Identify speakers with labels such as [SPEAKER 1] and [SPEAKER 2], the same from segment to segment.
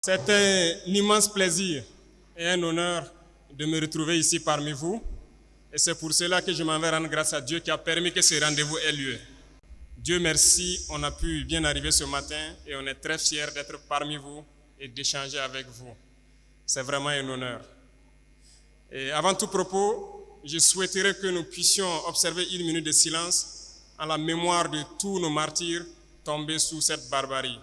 [SPEAKER 1] C'est un immense plaisir et un honneur de me retrouver ici parmi vous. Et c'est pour cela que je m'en vais rendre grâce à Dieu qui a permis que ce rendez-vous ait lieu. Dieu merci, on a pu bien arriver ce matin et on est très fiers d'être parmi vous et d'échanger avec vous. C'est vraiment un honneur. Et avant tout propos, je souhaiterais que nous puissions observer une minute de silence en la mémoire de tous nos martyrs tombés sous cette barbarie.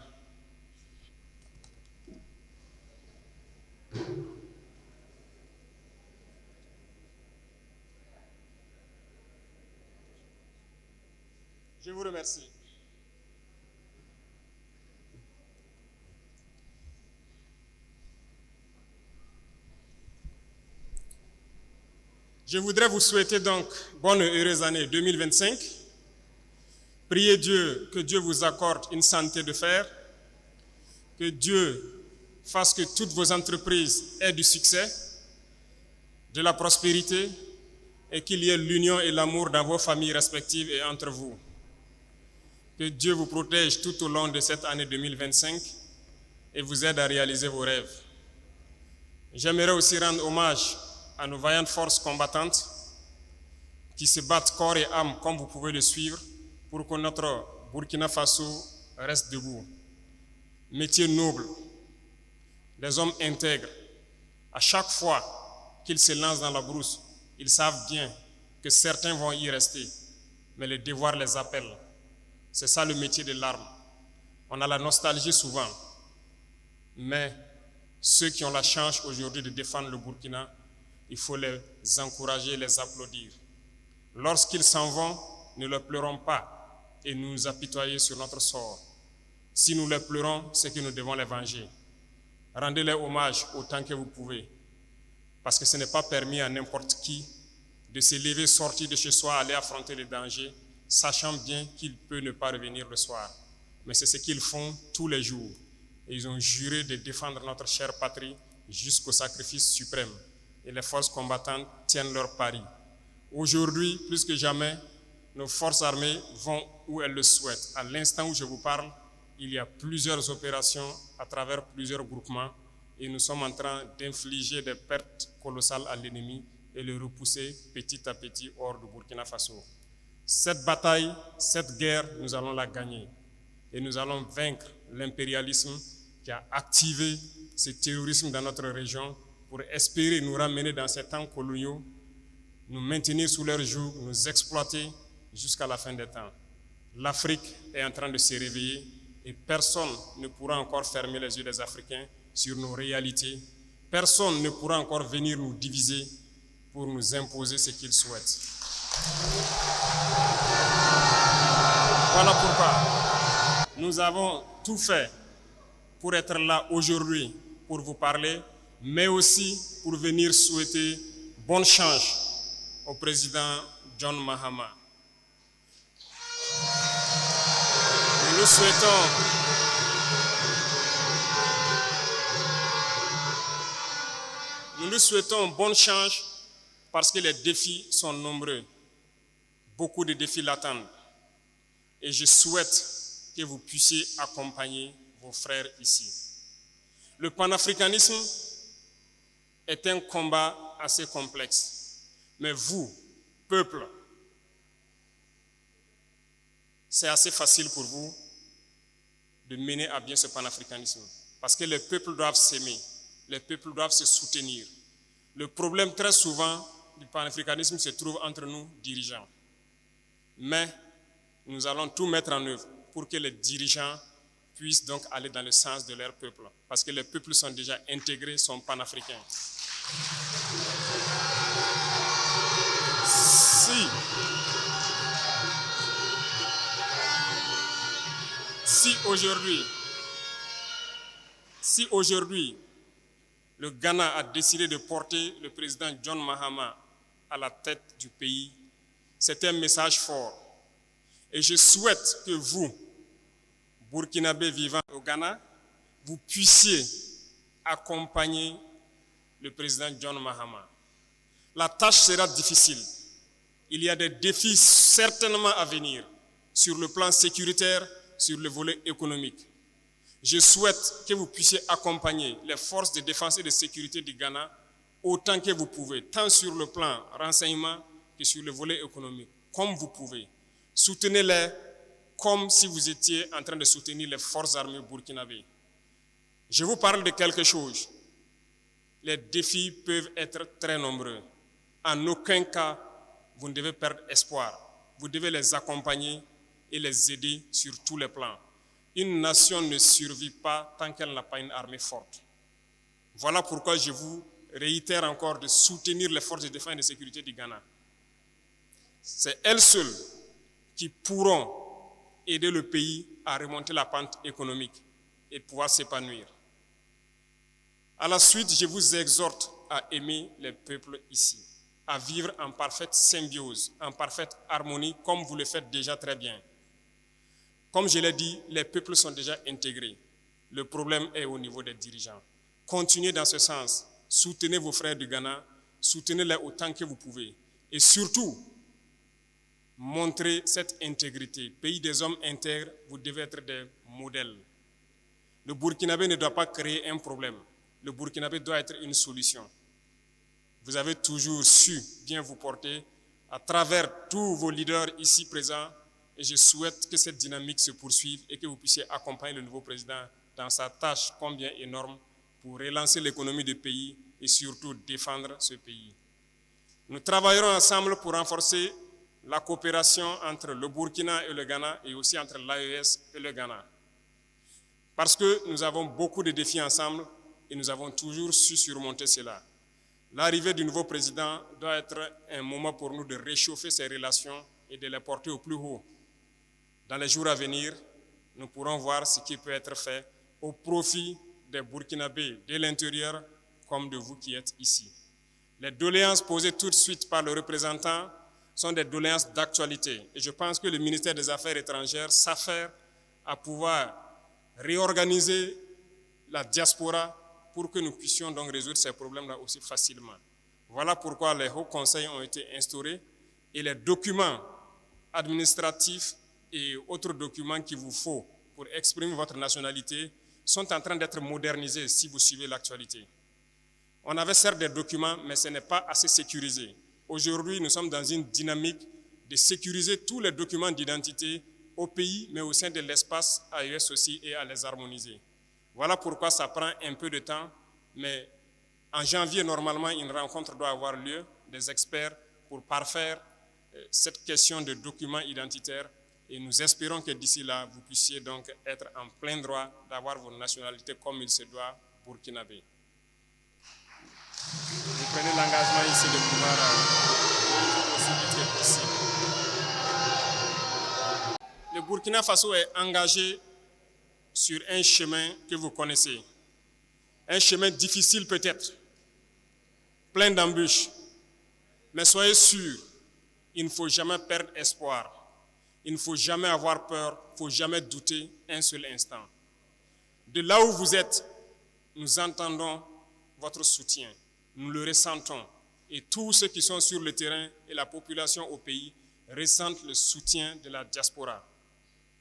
[SPEAKER 1] Je vous remercie. Je voudrais vous souhaiter donc bonne et heureuse année 2025. Priez Dieu, que Dieu vous accorde une santé de fer, que Dieu fasse que toutes vos entreprises aient du succès, de la prospérité et qu'il y ait l'union et l'amour dans vos familles respectives et entre vous. Que Dieu vous protège tout au long de cette année 2025 et vous aide à réaliser vos rêves. J'aimerais aussi rendre hommage à nos vaillantes forces combattantes qui se battent corps et âme, comme vous pouvez le suivre, pour que notre Burkina Faso reste debout. Métier noble, des hommes intègres. À chaque fois qu'ils se lancent dans la brousse, ils savent bien que certains vont y rester, mais le devoir les appelle. C'est ça le métier de l'arme. On a la nostalgie souvent, mais ceux qui ont la chance aujourd'hui de défendre le Burkina, il faut les encourager, les applaudir. Lorsqu'ils s'en vont, ne leur pleurons pas et nous apitoyer sur notre sort. Si nous les pleurons, c'est que nous devons les venger. Rendez-les hommage autant que vous pouvez, parce que ce n'est pas permis à n'importe qui de se lever, sortir de chez soi, aller affronter les dangers, sachant bien qu'il peut ne pas revenir le soir. Mais c'est ce qu'ils font tous les jours. Et ils ont juré de défendre notre chère patrie jusqu'au sacrifice suprême. Et les forces combattantes tiennent leur pari. Aujourd'hui, plus que jamais, nos forces armées vont où elles le souhaitent. À l'instant où je vous parle, il y a plusieurs opérations à travers plusieurs groupements et nous sommes en train d'infliger des pertes colossales à l'ennemi et le repousser petit à petit hors du Burkina Faso. Cette bataille, cette guerre, nous allons la gagner et nous allons vaincre l'impérialisme qui a activé ce terrorisme dans notre région pour espérer nous ramener dans ces temps coloniaux, nous maintenir sous leur joug, nous exploiter jusqu'à la fin des temps. L'Afrique est en train de se réveiller et personne ne pourra encore fermer les yeux des Africains sur nos réalités. Personne ne pourra encore venir nous diviser pour nous imposer ce qu'ils souhaitent. Voilà pourquoi nous avons tout fait pour être là aujourd'hui, pour vous parler, mais aussi pour venir souhaiter bonne chance au président John Mahama. Nous lui souhaitons bonne chance parce que les défis sont nombreux. Beaucoup de défis l'attendent. Et je souhaite que vous puissiez accompagner vos frères ici. Le panafricanisme est un combat assez complexe. Mais vous, peuple, c'est assez facile pour vous de mener à bien ce panafricanisme. Parce que les peuples doivent s'aimer, les peuples doivent se soutenir. Le problème très souvent du panafricanisme se trouve entre nous, dirigeants. Mais nous allons tout mettre en œuvre pour que les dirigeants puissent donc aller dans le sens de leur peuple. Parce que les peuples sont déjà intégrés, sont panafricains. Si aujourd'hui, le Ghana a décidé de porter le président John Mahama à la tête du pays, c'est un message fort. Et je souhaite que vous, Burkinabés vivant au Ghana, vous puissiez accompagner le président John Mahama. La tâche sera difficile. Il y a des défis certainement à venir sur le plan sécuritaire, sur le volet économique. Je souhaite que vous puissiez accompagner les forces de défense et de sécurité du Ghana autant que vous pouvez, tant sur le plan renseignement que sur le volet économique, comme vous pouvez. Soutenez-les comme si vous étiez en train de soutenir les forces armées burkinabées. Je vous parle de quelque chose. Les défis peuvent être très nombreux. En aucun cas, vous ne devez perdre espoir. Vous devez les accompagner et les aider sur tous les plans. Une nation ne survit pas tant qu'elle n'a pas une armée forte. Voilà pourquoi je vous réitère encore de soutenir les forces de défense et de sécurité du Ghana. C'est elles seules qui pourront aider le pays à remonter la pente économique et pouvoir s'épanouir. À la suite, je vous exhorte à aimer les peuples ici, à vivre en parfaite symbiose, en parfaite harmonie, comme vous le faites déjà très bien. Comme je l'ai dit, les peuples sont déjà intégrés. Le problème est au niveau des dirigeants. Continuez dans ce sens. Soutenez vos frères du Ghana, soutenez-les autant que vous pouvez. Et surtout, montrez cette intégrité. Pays des hommes intègres, vous devez être des modèles. Le Burkinabé ne doit pas créer un problème. Le Burkinabé doit être une solution. Vous avez toujours su bien vous porter à travers tous vos leaders ici présents. Et je souhaite que cette dynamique se poursuive et que vous puissiez accompagner le nouveau président dans sa tâche combien énorme pour relancer l'économie du pays et surtout défendre ce pays. Nous travaillerons ensemble pour renforcer la coopération entre le Burkina et le Ghana et aussi entre l'AES et le Ghana. Parce que nous avons beaucoup de défis ensemble et nous avons toujours su surmonter cela. L'arrivée du nouveau président doit être un moment pour nous de réchauffer ces relations et de les porter au plus haut. Dans les jours à venir, nous pourrons voir ce qui peut être fait au profit des Burkinabés de l'intérieur comme de vous qui êtes ici. Les doléances posées tout de suite par le représentant sont des doléances d'actualité. Et je pense que le ministère des Affaires étrangères s'affaire à pouvoir réorganiser la diaspora pour que nous puissions donc résoudre ces problèmes-là aussi facilement. Voilà pourquoi les hauts conseils ont été instaurés et les documents administratifs et autres documents qu'il vous faut pour exprimer votre nationalité sont en train d'être modernisés si vous suivez l'actualité. On avait certes des documents, mais ce n'est pas assez sécurisé. Aujourd'hui, nous sommes dans une dynamique de sécuriser tous les documents d'identité au pays, mais au sein de l'espace AES aussi, et à les harmoniser. Voilà pourquoi ça prend un peu de temps, mais en janvier, normalement, une rencontre doit avoir lieu des experts pour parfaire cette question de documents identitaires. Et nous espérons que d'ici là, vous puissiez donc être en plein droit d'avoir vos nationalités comme il se doit burkinabé. Vous prenez l'engagement ici de pouvoir aussi vite que possible. Le Burkina Faso est engagé sur un chemin que vous connaissez. Un chemin difficile peut-être, plein d'embûches. Mais soyez sûrs, il ne faut jamais perdre espoir. Il ne faut jamais avoir peur, il ne faut jamais douter un seul instant. De là où vous êtes, nous entendons votre soutien, nous le ressentons. Et tous ceux qui sont sur le terrain et la population au pays ressentent le soutien de la diaspora.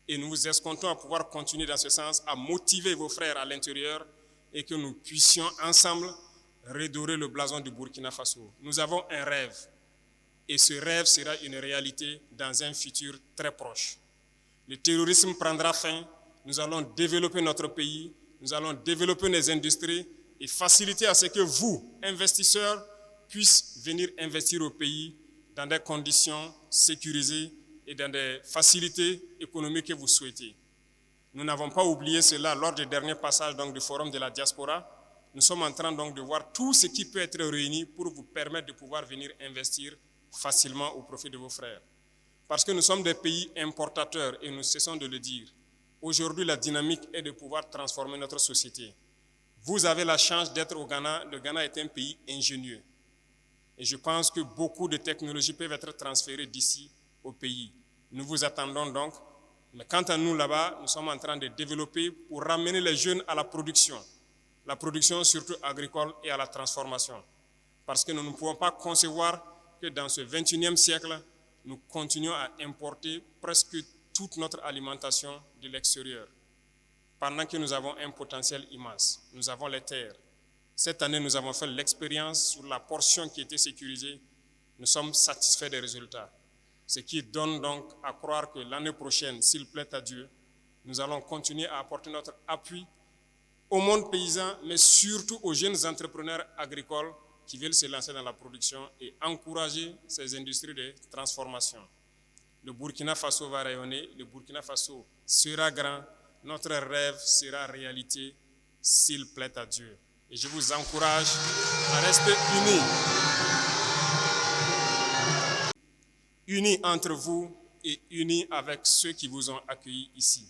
[SPEAKER 1] Et nous vous escomptons à pouvoir continuer dans ce sens, à motiver vos frères à l'intérieur et que nous puissions ensemble redorer le blason du Burkina Faso. Nous avons un rêve. Et ce rêve sera une réalité dans un futur très proche. Le terrorisme prendra fin, nous allons développer notre pays, nous allons développer nos industries et faciliter à ce que vous, investisseurs, puissiez venir investir au pays dans des conditions sécurisées et dans des facilités économiques que vous souhaitez. Nous n'avons pas oublié cela lors du dernier passage donc, du Forum de la diaspora. Nous sommes en train donc, de voir tout ce qui peut être réuni pour vous permettre de pouvoir venir investir facilement au profit de vos frères. Parce que nous sommes des pays importateurs et nous cessons de le dire. Aujourd'hui, la dynamique est de pouvoir transformer notre société. Vous avez la chance d'être au Ghana. Le Ghana est un pays ingénieux. Et je pense que beaucoup de technologies peuvent être transférées d'ici au pays. Nous vous attendons donc. Mais quant à nous là-bas, nous sommes en train de développer pour ramener les jeunes à la production surtout agricole et à la transformation. Parce que nous ne pouvons pas concevoir que dans ce 21e siècle, nous continuons à importer presque toute notre alimentation de l'extérieur. pendant que nous avons un potentiel immense. Nous avons les terres. Cette année, nous avons fait l'expérience sur la portion qui était sécurisée. Nous sommes satisfaits des résultats. Ce qui donne donc à croire que l'année prochaine, s'il plaît à Dieu, nous allons continuer à apporter notre appui au monde paysan, mais surtout aux jeunes entrepreneurs agricoles qui veulent se lancer dans la production et encourager ces industries de transformation. Le Burkina Faso va rayonner, le Burkina Faso sera grand, notre rêve sera réalité s'il plaît à Dieu. Et je vous encourage à rester unis entre vous et unis avec ceux qui vous ont accueillis ici.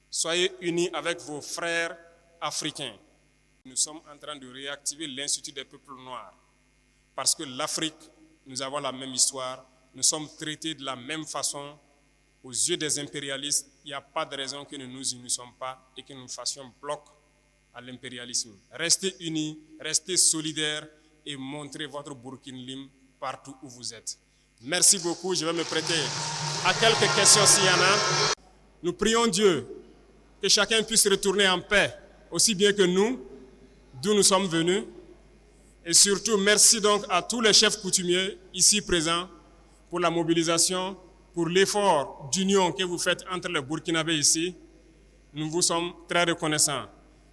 [SPEAKER 1] Soyez unis avec vos frères africains. Nous sommes en train de réactiver l'Institut des peuples noirs parce que l'Afrique, nous avons la même histoire, nous sommes traités de la même façon. Aux yeux des impérialistes, il n'y a pas de raison que nous ne nous unissions pas et que nous fassions bloc à l'impérialisme. Restez unis, restez solidaires et montrez votre Burkina Lim partout où vous êtes. Merci beaucoup, je vais me prêter à quelques questions s'il y en a. Nous prions Dieu que chacun puisse retourner en paix, aussi bien que nous, d'où nous sommes venus. Et surtout, merci donc à tous les chefs coutumiers ici présents pour la mobilisation, pour l'effort d'union que vous faites entre les Burkinabés ici. Nous vous sommes très reconnaissants.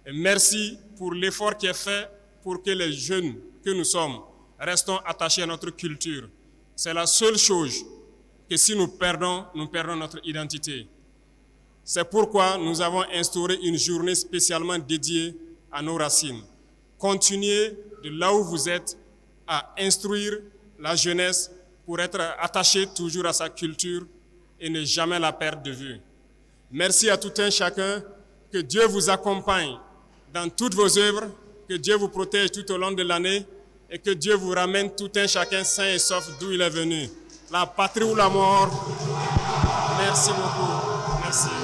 [SPEAKER 1] Et merci pour l'effort qui est fait pour que les jeunes que nous sommes restons attachés à notre culture. C'est la seule chose que si nous perdons notre identité. C'est pourquoi nous avons instauré une journée spécialement dédiée à nos racines. Continuez de là où vous êtes à instruire la jeunesse pour être attaché toujours à sa culture et ne jamais la perdre de vue. Merci à tout un chacun. Que Dieu vous accompagne dans toutes vos œuvres, que Dieu vous protège tout au long de l'année et que Dieu vous ramène tout un chacun sain et sauf d'où il est venu. La patrie ou la mort. Merci beaucoup. Merci.